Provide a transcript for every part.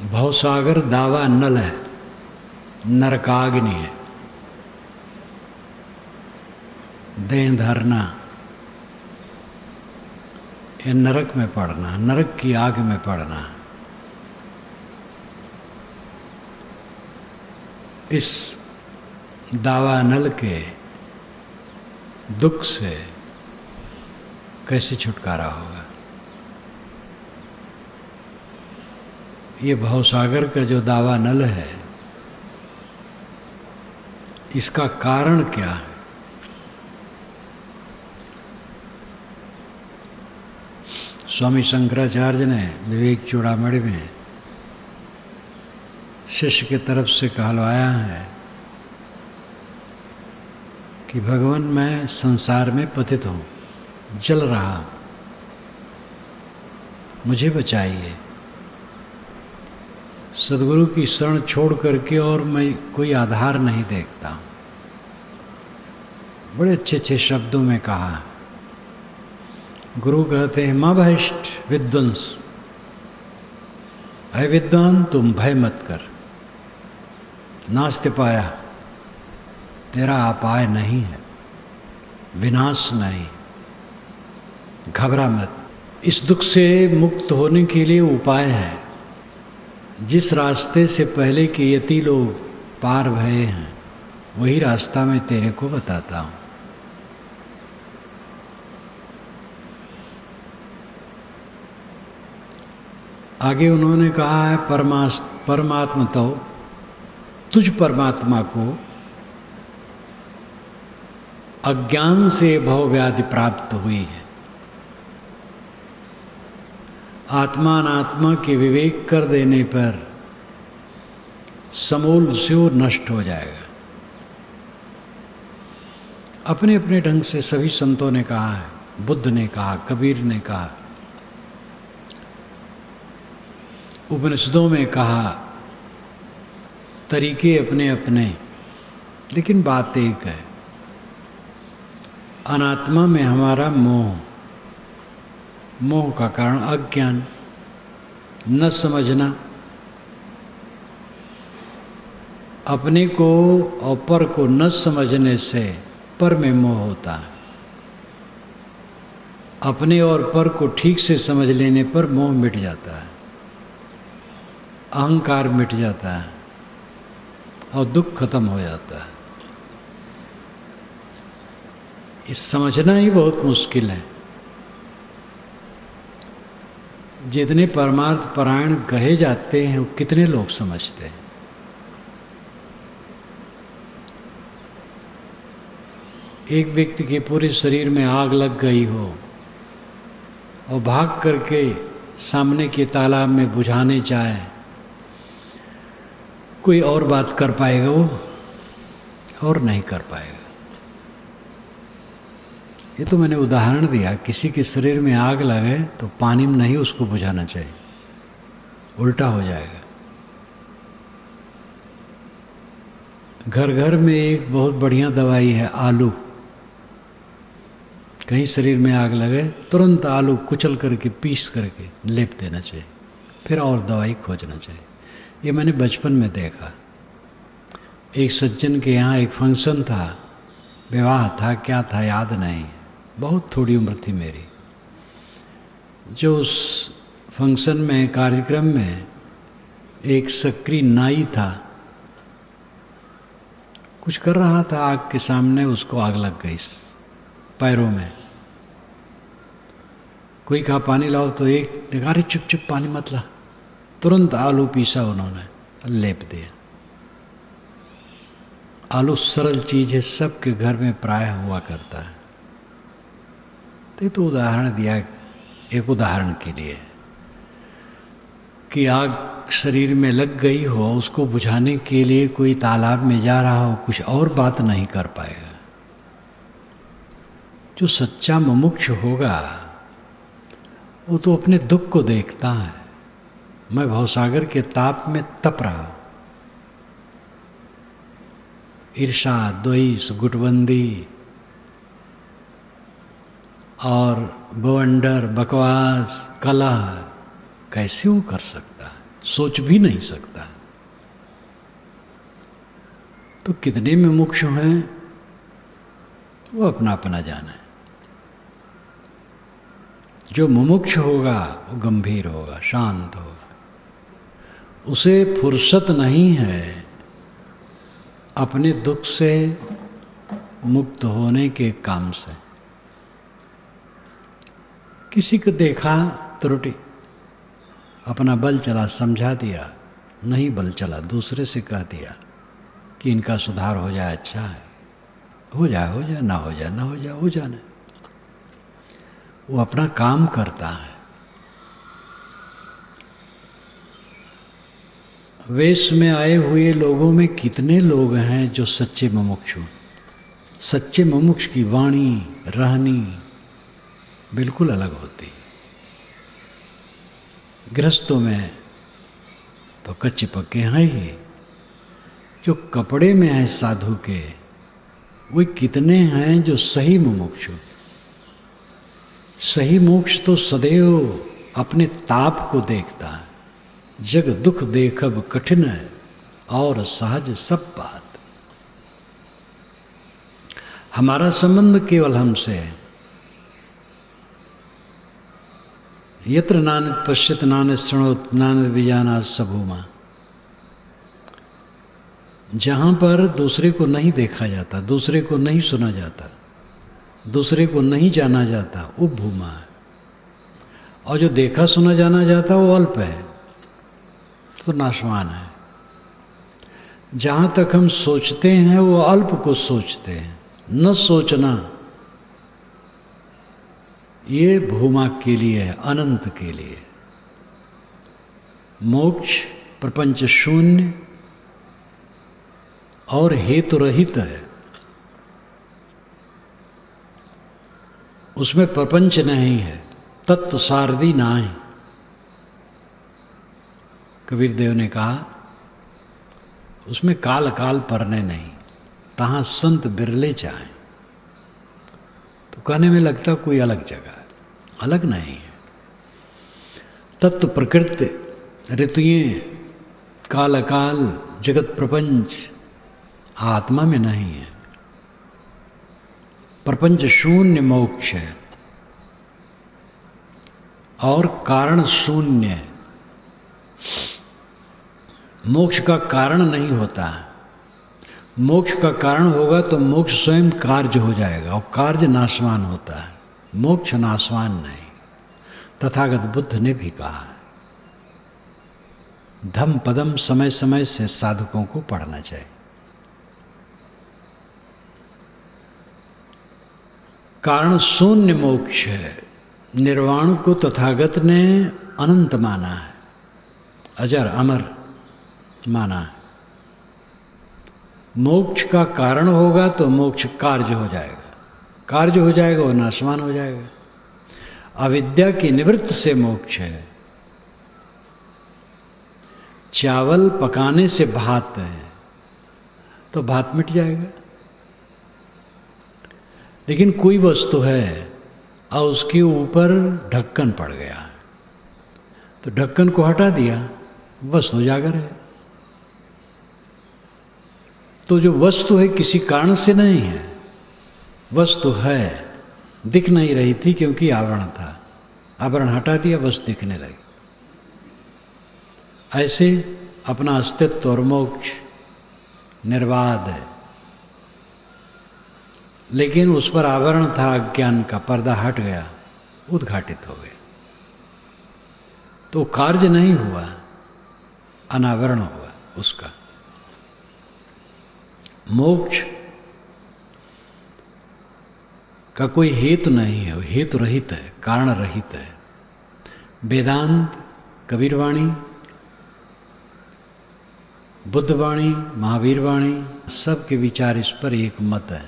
भवसागर दावा नल है, नरकाग्नि है, देह धरना, ये नरक में पड़ना, नरक की आग में पड़ना। इस दावा नल के दुख से कैसे छुटकारा होगा? ये भवसागर का जो दावा नल है, इसका कारण क्या है? स्वामी शंकराचार्य ने विवेक चूड़ामणि में शिष्य की तरफ से कहलवाया है कि भगवान मैं संसार में पतित हूँ, जल रहा हूँ, मुझे बचाइए। सद्गुरु की शरण छोड़ करके और मैं कोई आधार नहीं देखता हूँ। बड़े अच्छे अच्छे शब्दों में कहा। गुरु कहते हैं माँ भयष्ट विध्वंस, है विद्वान तुम भय मत कर, नास्ति पाया, तेरा अपाय नहीं है, विनाश नहीं, घबरा मत। इस दुख से मुक्त होने के लिए उपाय है। जिस रास्ते से पहले के यति लोग पार भये हैं, वही रास्ता मैं तेरे को बताता हूँ। आगे उन्होंने कहा है परमात्मा तो तुझ परमात्मा को अज्ञान से भव व्याधि प्राप्त हुई है। आत्मा अनात्मा के विवेक कर देने पर समूल से वो नष्ट हो जाएगा। अपने अपने ढंग से सभी संतों ने कहा है, बुद्ध ने कहा, कबीर ने कहा, उपनिषदों में कहा, तरीके अपने अपने, लेकिन बात एक है। अनात्मा में हमारा मोह, मोह का कारण अज्ञान, न समझना, अपने को और पर को न समझने से पर में मोह होता है। अपने और पर को ठीक से समझ लेने पर मोह मिट जाता है, अहंकार मिट जाता है और दुख खत्म हो जाता है। इस समझना ही बहुत मुश्किल है। जितने परमार्थ परायण कहे जाते हैं, वो कितने लोग समझते हैं? एक व्यक्ति के पूरे शरीर में आग लग गई हो और भाग करके सामने के तालाब में बुझाने चाहे, कोई और बात कर पाएगा वो? और नहीं कर पाएगा। ये तो मैंने उदाहरण दिया। किसी के शरीर में आग लगे तो पानी में नहीं उसको बुझाना चाहिए, उल्टा हो जाएगा। घर घर में एक बहुत बढ़िया दवाई है, आलू। कहीं शरीर में आग लगे, तुरंत आलू कुचल करके पीस करके लेप देना चाहिए, फिर और दवाई खोजना चाहिए। ये मैंने बचपन में देखा। एक सज्जन के यहाँ एक फंक्शन था, विवाह था, क्या था याद नहीं, बहुत थोड़ी उम्र थी मेरी। जो उस फंक्शन में, कार्यक्रम में एक सक्रिय नाई था, कुछ कर रहा था आग के सामने, उसको आग लग गई पैरों में। कोई कहा पानी लाओ, तो एक ने कहा अरे चुप चुप पानी मत ला। तुरंत आलू पीसा उन्होंने, लेप दिया। आलू सरल चीज है, सबके घर में प्राय हुआ करता है। तो उदाहरण दिया एक उदाहरण के लिए कि आग शरीर में लग गई हो, उसको बुझाने के लिए कोई तालाब में जा रहा हो, कुछ और बात नहीं कर पाएगा। जो सच्चा मुमुक्ष होगा वो तो अपने दुख को देखता है। मैं भवसागर के ताप में तप रहा, ईर्षा, द्वेष, गुटबंदी और बवंडर, बकवास, कलह कैसे वो कर सकता है? सोच भी नहीं सकता। तो कितने में मुमुक्षु हैं वो अपना अपना जाने। जो मुमुक्ष होगा वो गंभीर होगा, शांत होगा, उसे फुर्सत नहीं है अपने दुख से मुक्त होने के काम से। किसी को देखा त्रुटि, अपना बल चला समझा दिया, नहीं बल चला दूसरे से कह दिया कि इनका सुधार हो जाए, अच्छा है, हो जाए, ना हो जाए, हो जाने। वो अपना काम करता है। वेश में आए हुए लोगों में कितने लोग हैं जो सच्चे मुमुक्षु। सच्चे मुमुक्ष की वाणी रहनी बिल्कुल अलग होती। गृहस्थों में तो कच्चे पक्के हैं ही, जो कपड़े में हैं साधु के वे कितने हैं जो सही मुमुक्षु। सही मोक्ष तो सदैव अपने ताप को देखता है। जग दुख देखब कठिन है और सहज सब बात। हमारा संबंध केवल हमसे है। यत्र नान्यत् पश्यत नान्यत् शृणोत नान्यत् विजानाति स भूमा। जहाँ पर दूसरे को नहीं देखा जाता, दूसरे को नहीं सुना जाता, दूसरे को नहीं जाना जाता, वो भूमा है। और जो देखा सुना जाना जाता वो अल्प है, तो नाशवान है। जहाँ तक हम सोचते हैं वो अल्प को सोचते हैं। न सोचना ये भूमा के लिए है, अनंत के लिए। मोक्ष प्रपंच शून्य और हेतु रहित है। उसमें प्रपंच नहीं है, तत्व सारदी नाहीं। कबीर देव ने कहा उसमें काल काल परने नहीं, तहाँ संत बिरले जाएं। तो कहने में लगता कोई अलग जगह है, अलग नहीं है। तत्व प्रकृति ऋतुएं काल अकाल जगत प्रपंच आत्मा में नहीं है। प्रपंच शून्य मोक्ष है और कारण शून्य है। मोक्ष का कारण नहीं होता है। मोक्ष का कारण होगा तो मोक्ष स्वयं कार्य हो जाएगा और कार्य नाशवान होता है, मोक्ष नाशवान नहीं। तथागत बुद्ध ने भी कहा है। धम्म पदम समय समय से साधकों को पढ़ना चाहिए। कारण शून्य मोक्ष है। निर्वाण को तथागत ने अनंत माना है, अजर अमर माना है। मोक्ष का कारण होगा तो मोक्ष कार्य हो जाएगा, कार्य हो जाएगा और नाशवान हो जाएगा। अविद्या की निवृत्त से मोक्ष है। चावल पकाने से भात है तो भात मिट जाएगा। लेकिन कोई वस्तु है और उसके ऊपर ढक्कन पड़ गया तो ढक्कन को हटा दिया, वस्तु उजागर है। तो जो वस्तु है किसी कारण से नहीं है, वस्तु है, दिख नहीं रही थी क्योंकि आवरण था, आवरण हटा दिया, वस्तु दिखने लगी। ऐसे अपना अस्तित्व और मोक्ष निर्बाध है, लेकिन उस पर आवरण था अज्ञान का, पर्दा हट गया, उद्घाटित हो गया। तो कार्य नहीं हुआ, अनावरण हुआ उसका। मोक्ष का कोई हेतु नहीं है, हेतु रहित है, कारण रहित है। वेदांत, कबीरवाणी, बुद्धवाणी, महावीरवाणी, सबके विचार इस पर एक मत है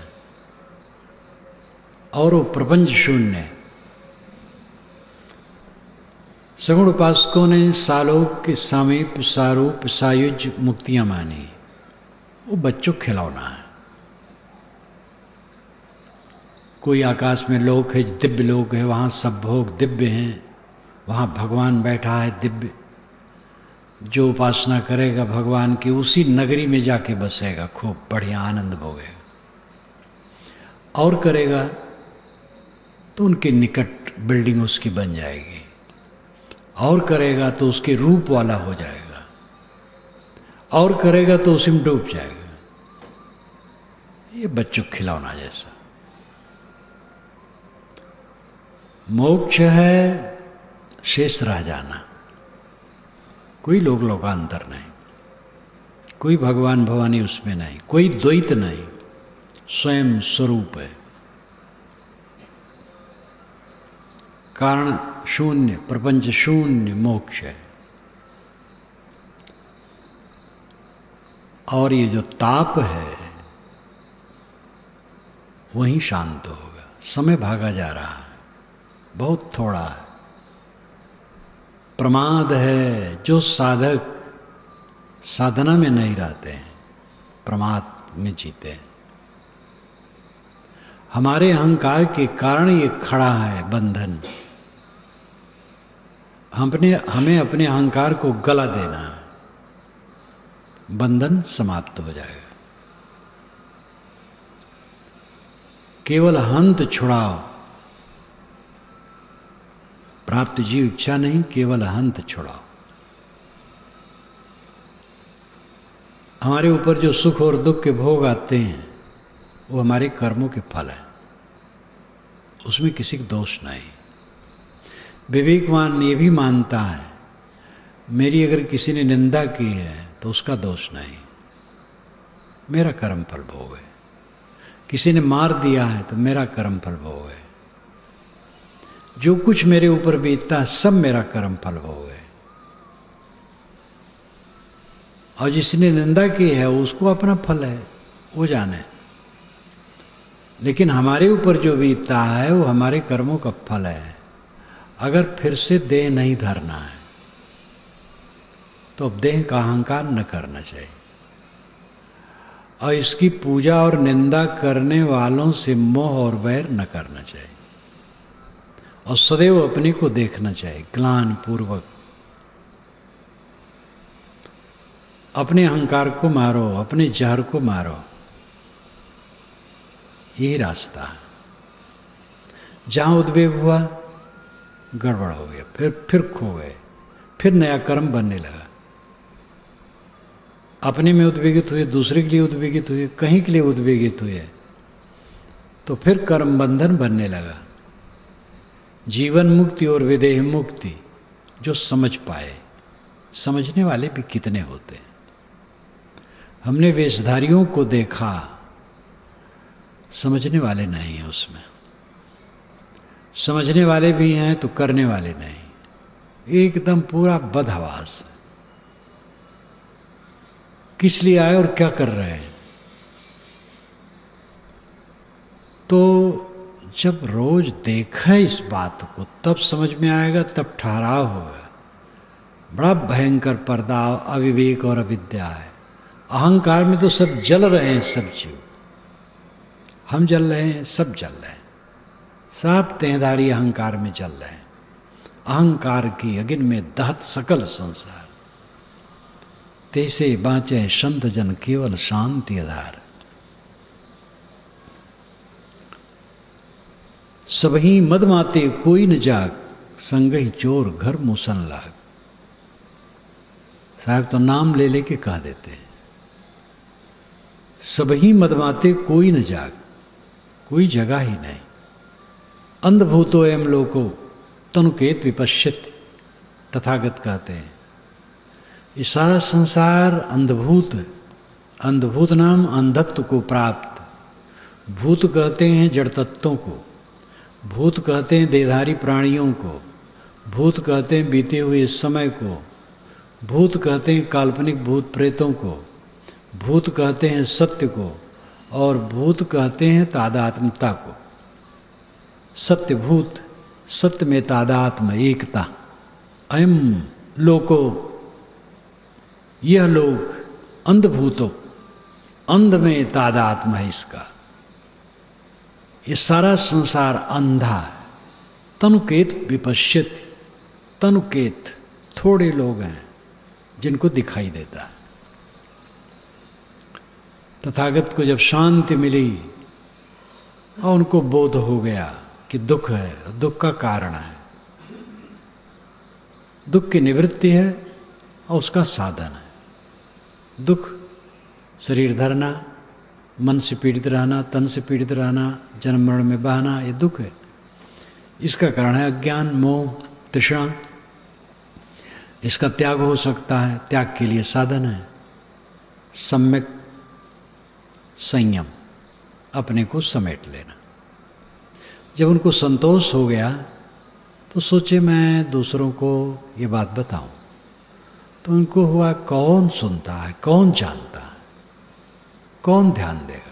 और वो प्रपंच शून्य है। सगुण उपासकों ने सालोक के समीप सारूप सायुज मुक्तियां मानी। वो बच्चों खिलौना है। कोई आकाश में लोक है, दिव्य लोक है, वहाँ सब भोग दिव्य हैं, वहाँ भगवान बैठा है दिव्य। जो उपासना करेगा भगवान की उसी नगरी में जाके बसेगा, खूब बढ़िया आनंद भोगेगा। और करेगा तो उनके निकट बिल्डिंग उसकी बन जाएगी, और करेगा तो उसके रूप वाला हो जाएगा, और करेगा तो उसी में डूब जाएगा। ये बच्चों को खिलौना जैसा। मोक्ष है शेष रह जाना, कोई लोक लोकांतर नहीं, कोई भगवान भवानी उसमें नहीं, कोई द्वैत नहीं, स्वयं स्वरूप है, कारण शून्य, प्रपंच शून्य मोक्ष है। और ये जो ताप है वहीं शांत होगा। समय भागा जा रहा है, बहुत थोड़ा है। प्रमाद है जो साधक साधना में नहीं रहते हैं, प्रमाद में जीते हैं। हमारे अहंकार के कारण ये खड़ा है बंधन। हमें अपने अहंकार को गला देना है, बंधन समाप्त हो जाएगा। केवल हंत छुड़ाओ, प्राप्त जीव इच्छा नहीं, केवल हंत छुड़ाओ। हमारे ऊपर जो सुख और दुख के भोग आते हैं वो हमारे कर्मों के फल हैं, उसमें किसी का दोष नहीं। विवेकवान ये भी मानता है मेरी अगर किसी ने निंदा की है तो उसका दोष नहीं, मेरा कर्म फल भोग है। किसी ने मार दिया है तो मेरा कर्म फल भोग है। जो कुछ मेरे ऊपर बीतता है सब मेरा कर्म फल भोग है। और जिसने निंदा की है उसको अपना फल है, वो जाने। लेकिन हमारे ऊपर जो बीतता है वो हमारे कर्मों का फल है। अगर फिर से देह नहीं धरना है तो अब देह का अहंकार न करना चाहिए, और इसकी पूजा और निंदा करने वालों से मोह और वैर न करना चाहिए, और सदैव अपने को देखना चाहिए ग्लान पूर्वक। अपने अहंकार को मारो, अपने जहर को मारो, यही रास्ता है। जहां उद्वेग हुआ गड़बड़ हो गया, फिर खो गए, फिर नया कर्म बनने लगा। अपने में उद्वेगित हुए, दूसरे के लिए उद्वेगित हुए, कहीं के लिए उद्वेगित हुए, तो फिर कर्म बंधन बनने लगा। जीवन मुक्ति और विदेह मुक्ति जो समझ पाए, समझने वाले भी कितने होते हैं। हमने वेशधारियों को देखा, समझने वाले नहीं हैं उसमें। समझने वाले भी हैं तो करने वाले नहीं, एकदम पूरा बदहवास। किस लिए आए और क्या कर रहे हैं? तो जब रोज देखा इस बात को तब समझ में आएगा, तब ठहराव होगा। बड़ा भयंकर पर्दा अविवेक और अविद्या है। अहंकार में तो सब जल रहे हैं, सब जीव। हम जल रहे हैं, सब जल रहे हैं, सब तेहधारी अहंकार में जल रहे हैं। अहंकार की अग्नि में दहत सकल संसार। तैसे बाँचे संत जन केवल शांति आधार। सबही मदमाते कोई न जाग, संगहि चोर घर मुसन लाग। साहब तो नाम ले लेके कह देते हैं, सबही मदमाते कोई न जाग, कोई जगह ही नहीं। अंधभूतो एम लोको तनुकेत विपश्यत, तथागत कहते हैं। ये सारा संसार अंधभूत, अंधभूत नाम अंधत्व को प्राप्त। भूत कहते हैं जड़ तत्वों को, भूत कहते हैं देहधारी प्राणियों को, भूत कहते हैं बीते हुए समय को, भूत कहते हैं काल्पनिक भूत प्रेतों को, भूत कहते हैं सत्य को, और भूत कहते हैं तादात्मता को। सत्य भूत, सत्य में तादात्म एकता। अयम लोको, यह लोग अंधभूतो, अंध में तादात्म है इसका। ये सारा संसार अंधा है। तनुकेत विपश्यति, तनुकेत थोड़े लोग हैं, जिनको दिखाई देता है। तथागत को जब शांति मिली और उनको बोध हो गया कि दुख है, दुख का कारण है, दुख की निवृत्ति है और उसका साधन है। दुख शरीर धरना, मन से पीड़ित रहना, तन से पीड़ित रहना, जन्म मरण में बहना, ये दुख है। इसका कारण है अज्ञान, मोह, तृष्णा। इसका त्याग हो सकता है, त्याग के लिए साधन है सम्यक संयम, अपने को समेट लेना। जब उनको संतोष हो गया तो सोचे मैं दूसरों को ये बात बताऊं, तो उनको हुआ कौन सुनता है, कौन जानता है, कौन ध्यान देगा।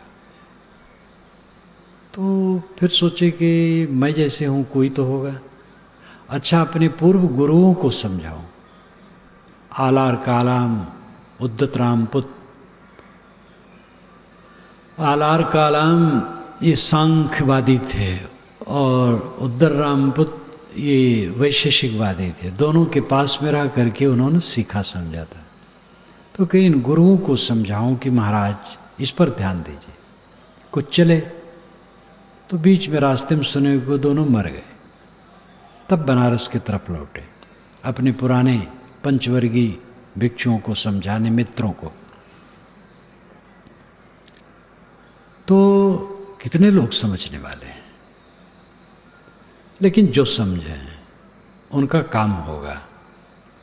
तो फिर सोचे कि मैं जैसे हूँ कोई तो होगा। अच्छा, अपने पूर्व गुरुओं को समझाऊं। आलार कालाम उद्दत रामपुत, आलार कालाम ये सांख्यवादी थे और उद्दर रामपुत ये वैशेषिकवादी थे। दोनों के पास में रह करके उन्होंने सीखा समझा था। तो कई इन गुरुओं को समझाऊं कि महाराज इस पर ध्यान दीजिए। कुछ चले तो बीच में रास्ते में सुने को दोनों मर गए। तब बनारस की तरफ लौटे, अपने पुराने पंचवर्गीय भिक्षुओं को समझाने, मित्रों को। तो कितने लोग समझने वाले हैं, लेकिन जो समझे उनका काम होगा,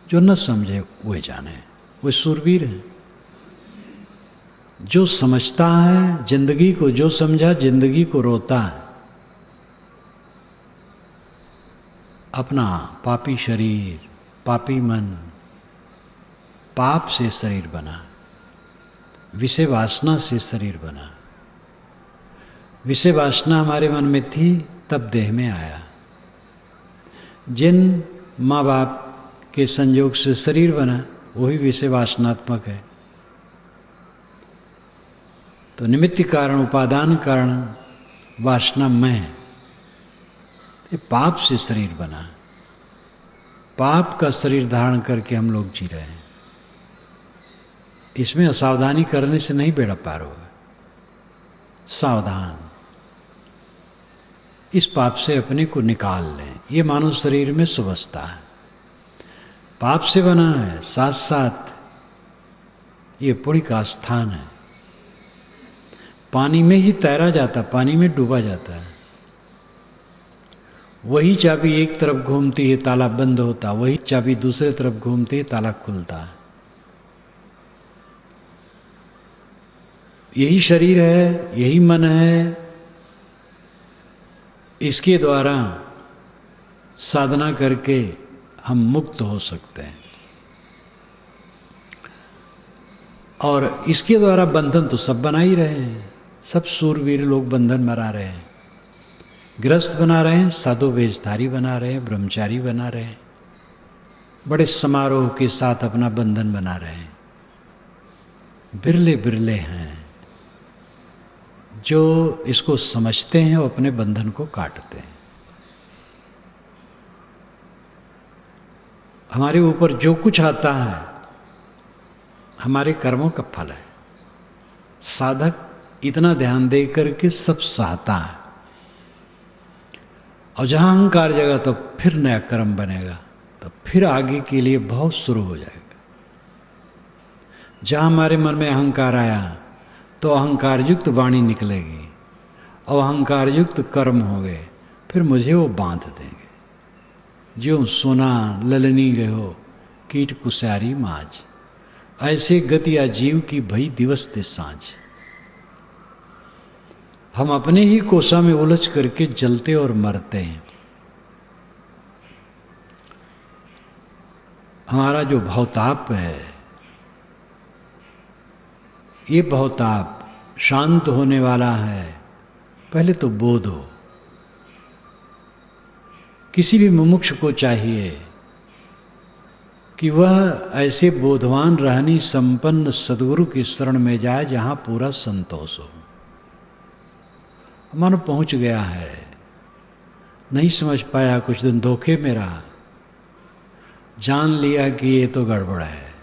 जो न समझे वे जाने, वे सूरवीर हैं। जो समझता है जिंदगी को, जो समझा जिंदगी को रोता है। अपना पापी शरीर, पापी मन, पाप से शरीर बना, विषय वासना से शरीर बना। विषय वासना हमारे मन में थी तब देह में आया। जिन माँ बाप के संयोग से शरीर बना वही विषय वासनात्मक है। तो निमित्त कारण, उपादान कारण वासनामय है। ये पाप से शरीर बना, पाप का शरीर धारण करके हम लोग जी रहे हैं। इसमें असावधानी करने से नहीं बेड़ा पार होगा। सावधान, इस पाप से अपने को निकाल लें। ये मानव शरीर में सुबसता है, पाप से बना है, साथ साथ ये पुण्य का स्थान है। पानी में ही तैरा जाता, पानी में डूबा जाता है। वही चाबी एक तरफ घूमती है ताला बंद होता, वही चाबी दूसरे तरफ घूमती है ताला खुलता है। यही शरीर है, यही मन है, इसके द्वारा साधना करके हम मुक्त हो सकते हैं। और इसके द्वारा बंधन तो सब बना ही रहे हैं। सब सूरवीर लोग बंधन बना रहे हैं, गृहस्थ बना रहे हैं, साधु वेशधारी बना रहे हैं, ब्रह्मचारी बना रहे हैं, बड़े समारोह के साथ अपना बंधन बना रहे हैं। बिरले बिरले हैं जो इसको समझते हैं और अपने बंधन को काटते हैं। हमारे ऊपर जो कुछ आता है हमारे कर्मों का फल है। साधक इतना ध्यान दे करके सब सहता है, और जहां अहंकार जगह तो फिर नया कर्म बनेगा, तो फिर आगे के लिए बहुत शुरू हो जाएगा। जहां हमारे मन में अहंकार आया तो अहंकार युक्त वाणी निकलेगी और अहंकार युक्त कर्म हो गए, फिर मुझे वो बांध देंगे। ज्यों सोना ललनी गयो कीट कुसारी माज, ऐसे गति अजीव की भई दिवस ते सांझ। हम अपने ही कोसा में उलझ करके जलते और मरते हैं। हमारा जो भवताप है, ये भवताप शांत होने वाला है। पहले तो बोध हो। किसी भी मुमुक्ष को चाहिए कि वह ऐसे बोधवान रहनी संपन्न सद्गुरु की शरण में जाए जहां पूरा संतोष हो। मन पहुंच गया है, नहीं समझ पाया, कुछ दिन धोखे में रहा, जान लिया कि ये तो गड़बड़ है,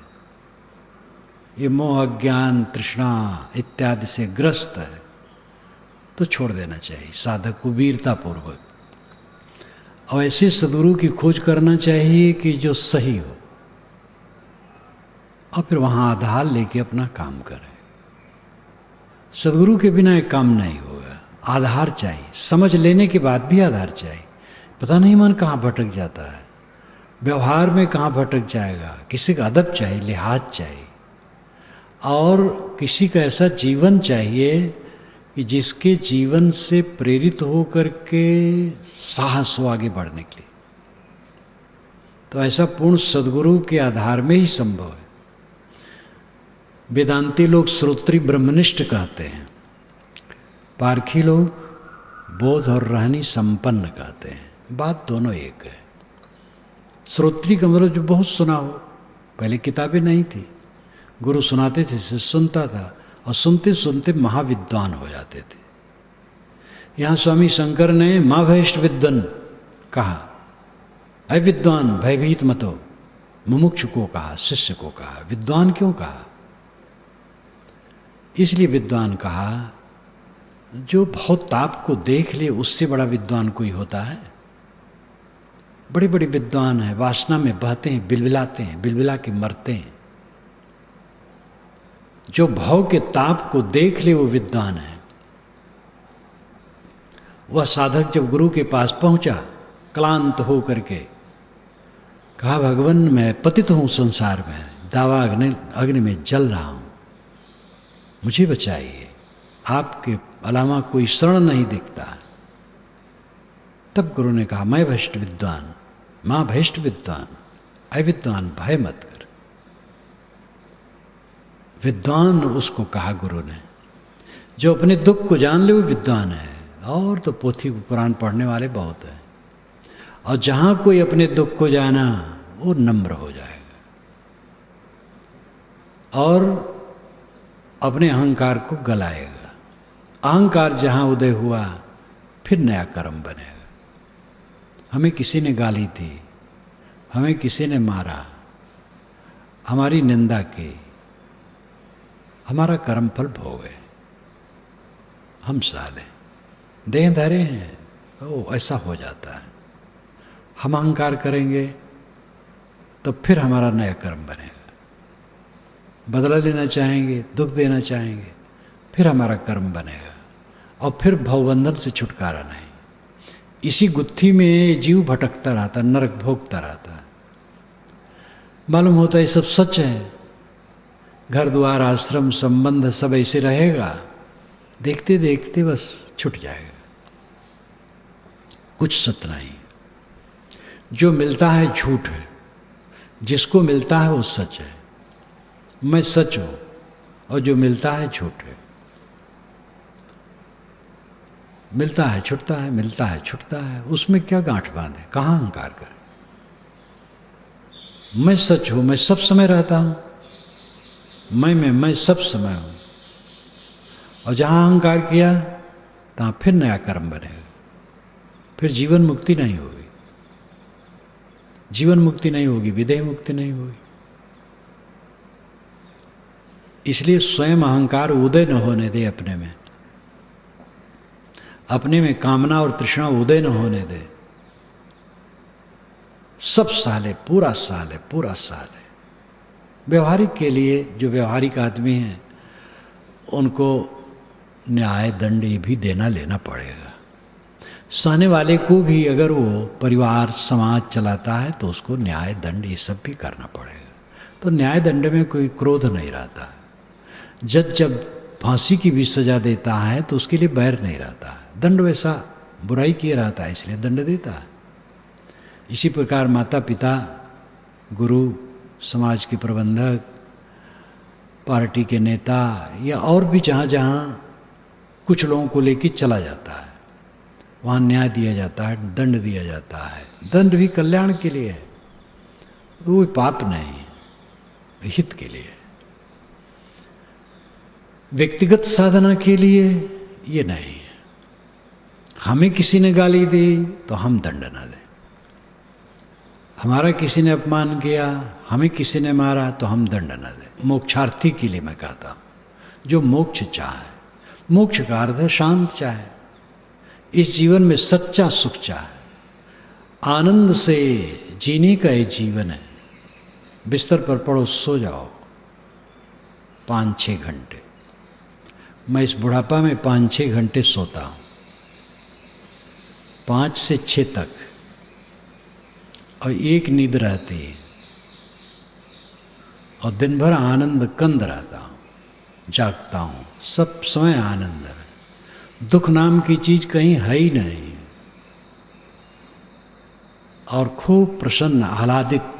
ये मोह अज्ञान तृष्णा इत्यादि से ग्रस्त है तो छोड़ देना चाहिए साधक को वीरतापूर्वक। और ऐसे सद्गुरु की खोज करना चाहिए कि जो सही हो, और फिर वहाँ आधार लेके अपना काम करे। सद्गुरु के बिना एक काम नहीं होगा, आधार चाहिए। समझ लेने के बाद भी आधार चाहिए। पता नहीं मन कहाँ भटक जाता है, व्यवहार में कहाँ भटक जाएगा। किसी का अदब चाहिए, लिहाज चाहिए, और किसी का ऐसा जीवन चाहिए कि जिसके जीवन से प्रेरित होकर के साहस हो आगे बढ़ने के लिए। तो ऐसा पूर्ण सद्गुरु के आधार में ही संभव है। वेदांती लोग श्रोत्री ब्रह्मनिष्ठ कहते हैं, पारखी लोग बोध और रहनी संपन्न कहते हैं। बात दोनों एक है। श्रोत्री का मतलब जो बहुत सुना हो, पहले किताबें नहीं थी, गुरु सुनाते थे, सुनता था, और सुनते सुनते महाविद्वान हो जाते थे। यहाँ स्वामी शंकर ने माँ भयष्ट विद्वन कहा, अय विद्वान भयभीत मत हो, मुमुक्षु को कहा, शिष्य को कहा। विद्वान क्यों कहा? इसलिए विद्वान कहा जो बहुत ताप को देख ले, उससे बड़ा विद्वान कोई होता है? बड़े बड़े विद्वान हैं, वासना में बहते हैं, बिलबिलाते हैं, बिलबिला के मरते हैं। जो भाव के ताप को देख ले वो विद्वान है। वह साधक जब गुरु के पास पहुंचा, क्लांत हो करके कहा, भगवान मैं पतित हूं संसार में, दावा अग्नि में जल रहा हूं, मुझे बचाइए, आपके अलावा कोई शरण नहीं दिखता। तब गुरु ने कहा, मैं भ्रष्ट विद्वान, माँ भ्रष्ट विद्वान, अविद्वान भय मत कर। विद्वान उसको कहा गुरु ने, जो अपने दुख को जान ले वो विद्वान है। और तो पोथी पुराण पढ़ने वाले बहुत हैं, और जहाँ कोई अपने दुख को जाना वो नम्र हो जाएगा और अपने अहंकार को गलाएगा। अहंकार जहाँ उदय हुआ फिर नया कर्म बनेगा। हमें किसी ने गाली दी, हमें किसी ने मारा, हमारी निंदा की, हमारा कर्म फल भोगे, हम साले देह धरे हैं, तो ऐसा हो जाता है। हम अहंकार करेंगे तो फिर हमारा नया कर्म बनेगा। बदला लेना चाहेंगे, दुख देना चाहेंगे, फिर हमारा कर्म बनेगा, और फिर भवबंधन से छुटकारा नहीं। इसी गुत्थी में जीव भटकता रहता, नरक भोगता रहता। मालूम होता है सब सच है, घर द्वार आश्रम संबंध सब ऐसे रहेगा, देखते देखते बस छूट जाएगा, कुछ सत्य नहीं। जो मिलता है झूठ है, जिसको मिलता है वो सच है। मैं सच हूं और जो मिलता है झूठ है। मिलता है छूटता है, मिलता है छूटता है, उसमें क्या गांठ बांधे, कहाँ अहंकार करे। मैं सच हूं, मैं सब समय रहता हूं, मैं सब समय हूं, और जहां अहंकार किया तहां फिर नया कर्म बनेगा, फिर जीवन मुक्ति नहीं होगी। जीवन मुक्ति नहीं होगी, विदेह मुक्ति नहीं होगी। इसलिए स्वयं अहंकार उदय न होने दे अपने में, अपने में कामना और तृष्णा उदय न होने दे। सब साले, पूरा साल है, पूरा साल है। व्यवहारिक के लिए जो व्यवहारिक आदमी हैं उनको न्याय दंड ये भी देना लेना पड़ेगा। सहने वाले को भी अगर वो परिवार समाज चलाता है तो उसको न्याय दंड ये सब भी करना पड़ेगा। तो न्याय दंड में कोई क्रोध नहीं रहता। जज जब फांसी की भी सजा देता है तो उसके लिए बैर नहीं रहता। दंड वैसा बुराई किए रहता है इसलिए दंड देता है। इसी प्रकार माता पिता, गुरु, समाज के प्रबंधक, पार्टी के नेता या और भी जहाँ जहाँ कुछ लोगों को लेके चला जाता है वहाँ न्याय दिया जाता है, दंड दिया जाता है। दंड भी कल्याण के लिए है, तो वो पाप नहीं, हित के लिए। व्यक्तिगत साधना के लिए ये नहीं। हमें किसी ने गाली दी तो हम दंड ना दें, हमारा किसी ने अपमान किया, हमें किसी ने मारा तो हम दंड न दें। मोक्षार्थी के लिए मैं कहता हूँ, जो मोक्ष चाहे, मोक्ष का अर्थ है शांत चाहे, इस जीवन में सच्चा सुख चाहे, आनंद से जीने का ये जीवन है। बिस्तर पर पड़ो, सो जाओ 5-6 घंटे। मैं इस बुढ़ापा में 5-6 घंटे सोता हूँ, 5 से 6 तक, और एक नींद रहती है, और दिन भर आनंद कंद रहता हूँ, जागता हूँ, सब समय आनंद है। दुख नाम की चीज कहीं है ही नहीं, और खूब प्रसन्न आह्लादित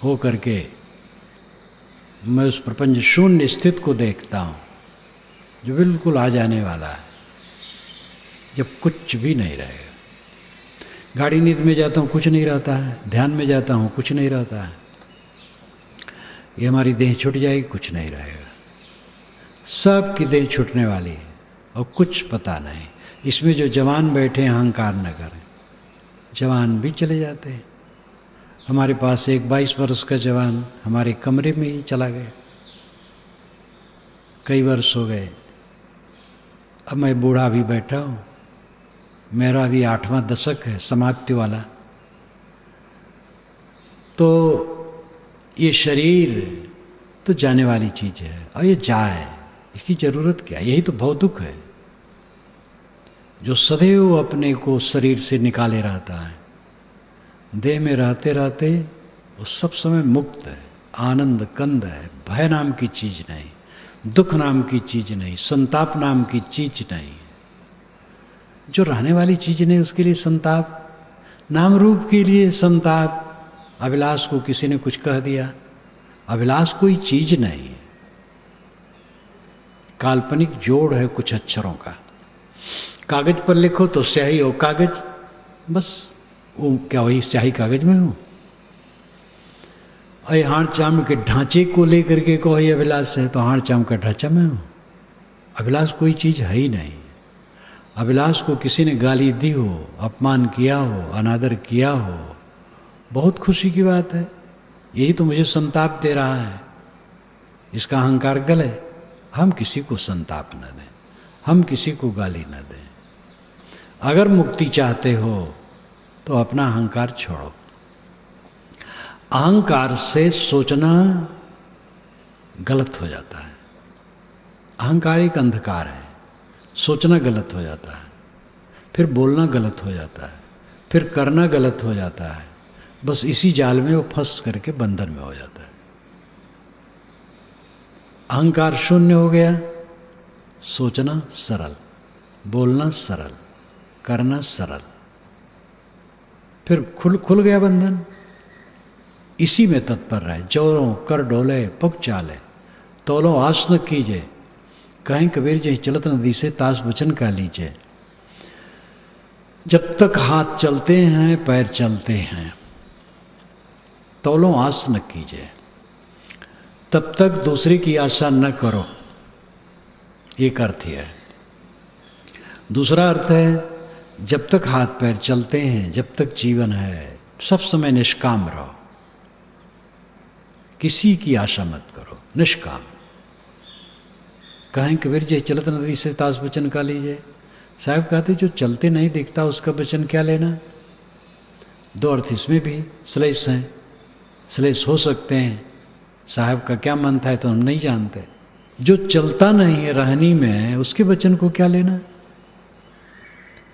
हो करके मैं उस प्रपंच शून्य स्थिति को देखता हूँ जो बिल्कुल आ जाने वाला है, जब कुछ भी नहीं रहेगा। गाड़ी नींद में जाता हूँ, कुछ नहीं रहता है, ध्यान में जाता हूँ, कुछ नहीं रहता है, ये हमारी देह छूट जाएगी, कुछ नहीं रहेगा। सब की देह छूटने वाली है और कुछ पता नहीं। इसमें जो जवान बैठे हैं अहंकार न करें, जवान भी चले जाते हैं। हमारे पास एक 22 वर्ष का जवान हमारे कमरे में ही चला गया, कई वर्ष हो गए। अब मैं बूढ़ा भी बैठा हूँ, मेरा भी 8वां दशक है समाप्ति वाला। तो ये शरीर तो जाने वाली चीज है, और ये जाए, इसकी जरूरत क्या? यही तो बहुत दुख है, जो सदैव अपने को शरीर से निकाले रहता है। देह में रहते रहते वो सब समय मुक्त है, आनंद कंद है, भय नाम की चीज नहीं, दुख नाम की चीज नहीं, संताप नाम की चीज नहीं। जो रहने वाली चीज नहीं उसके लिए संताप, नाम रूप के लिए संताप। अभिलाष को किसी ने कुछ कह दिया, अभिलाष कोई चीज नहीं है, काल्पनिक जोड़ है कुछ अक्षरों का। कागज पर लिखो तो स्याही हो कागज, बस वो क्या वही स्याही कागज में हो? अरे हाड़ चाम के ढांचे को लेकर के कहो ये अभिलाष है, तो हाड़ चाम का ढांचा में हो। अभिलाष कोई चीज है ही नहीं। अभिलाष को किसी ने गाली दी हो, अपमान किया हो, अनादर किया हो, बहुत खुशी की बात है। यही तो मुझे संताप दे रहा है, इसका अहंकार गल है। हम किसी को संताप न दें, हम किसी को गाली न दें। अगर मुक्ति चाहते हो तो अपना अहंकार छोड़ो। अहंकार से सोचना गलत हो जाता है। अहंकार एक अंधकार है, सोचना गलत हो जाता है, फिर बोलना गलत हो जाता है, फिर करना गलत हो जाता है। बस इसी जाल में वो फंस करके बंधन में हो जाता है। अहंकार शून्य हो गया, सोचना सरल, बोलना सरल, करना सरल, फिर खुल गया बंधन। इसी में तत्पर रहे। जोरों कर डोले पुग चाले, तोलो आस न कीजे, कहीं कबीर जी चलत नदी से ताश बचन का लीजिए। जब तक हाथ चलते हैं, पैर चलते हैं, तोलो आस न कीजिए, तब तक दूसरे की आशा न करो। एक अर्थ है। दूसरा अर्थ है, जब तक हाथ पैर चलते हैं, जब तक जीवन है, सब समय निष्काम रहो, किसी की आशा मत करो, निष्काम। कहें कबीर जी चलत नदी से ताश बचन का लीजिए। साहब कहते जो चलते नहीं दिखता उसका वचन क्या लेना। दो अर्थ इसमें भी श्लेष हैं, श्लेष हो सकते हैं। साहब का क्या मन था तो हम नहीं जानते। जो चलता नहीं है, रहनी में है, उसके वचन को क्या लेना।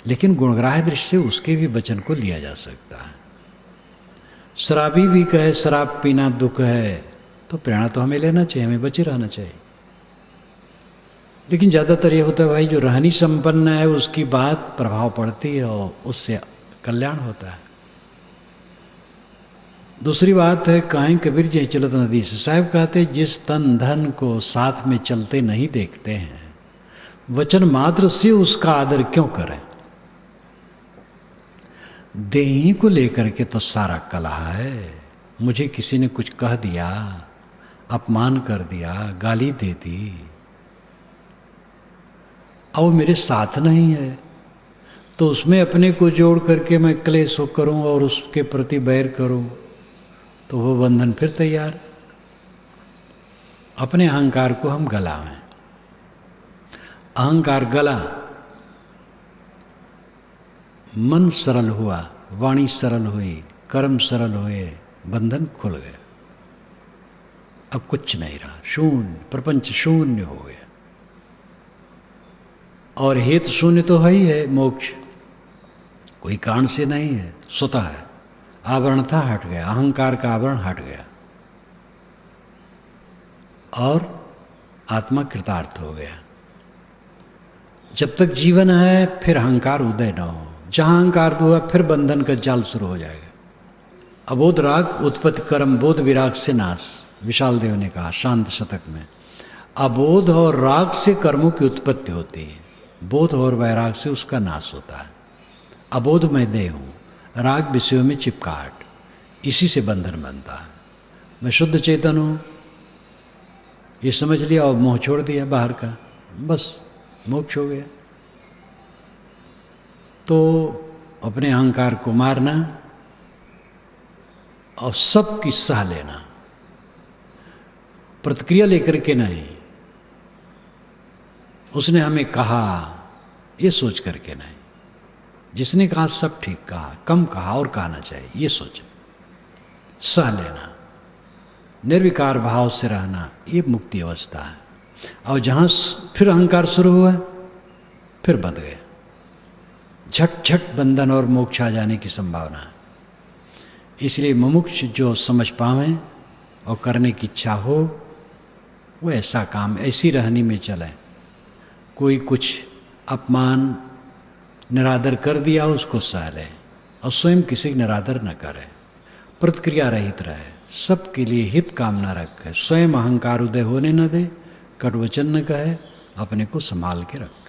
लेकिन गुणग्राह्य दृष्टि से उसके भी वचन को लिया जा सकता है। शराबी भी कहे शराब पीना दुख है, तो प्रेरणा तो हमें लेना चाहिए, हमें बचे रहना चाहिए। लेकिन ज़्यादातर ये होता है भाई जो रहनी संपन्न है उसकी बात प्रभाव पड़ती है और उससे कल्याण होता है। दूसरी बात है, कहें कबीर जी चलत नदी से। साहब कहते जिस तन धन को साथ में चलते नहीं देखते हैं, वचन मात्र से उसका आदर क्यों करें। देही को लेकर के तो सारा कलह है। मुझे किसी ने कुछ कह दिया, अपमान कर दिया, गाली दे दी, और मेरे साथ नहीं है, तो उसमें अपने को जोड़ करके मैं क्लेश करूं और उसके प्रति बैर करूं, तो वो बंधन फिर तैयार। अपने अहंकार को हम गलावें। अहंकार गला, मन सरल हुआ, वाणी सरल हुई, कर्म सरल हुए, बंधन खुल गया। अब कुछ नहीं रहा, शून्य, प्रपंच शून्य हो गया। और हेतु शून्य तो है ही है मोक्ष, कोई कारण से नहीं है, स्वतः है। आवरण था, हट गया, अहंकार का आवरण हट गया और आत्मा कृतार्थ हो गया। जब तक जीवन है फिर अहंकार उदय न हो। जहां अहंकार हुआ फिर बंधन का जाल शुरू हो जाएगा। अबोध राग उत्पत्ति कर्म बोध विराग से नाश, विशाल देव ने कहा शांत शतक में। अबोध और राग से कर्मों की उत्पत्ति होती है, बोध और वैराग से उसका नाश होता है। अबोध मैं देह हूँ, राग विषयों में चिपकाहट, इसी से बंधन बनता है। मैं शुद्ध चेतन हूँ, ये समझ लिया और मोह छोड़ दिया बाहर का, बस मोक्ष हो गया। तो अपने अहंकार को मारना और सबकी सह लेना, प्रतिक्रिया लेकर के नहीं। उसने हमें कहा ये सोच करके नहीं, जिसने कहा सब ठीक कहा, कम कहा और कहना चाहिए, ये सोच सह लेना, निर्विकार भाव से रहना, ये मुक्ति अवस्था है। और जहां फिर अहंकार शुरू हुआ फिर बंध गया, झट झट बंधन और मोक्ष आ जाने की संभावना है। इसलिए मुमुक्ष जो समझ पावे और करने की इच्छा हो, वो ऐसा काम ऐसी रहनी में चले। कोई कुछ अपमान निरादर कर दिया उसको सह ले और स्वयं किसी निरादर न करे, प्रतिक्रिया रहित रहे, सबके लिए हित कामना रखे, स्वयं अहंकार उदय होने न दे, कटवचन न कहे, अपने को संभाल के रखे।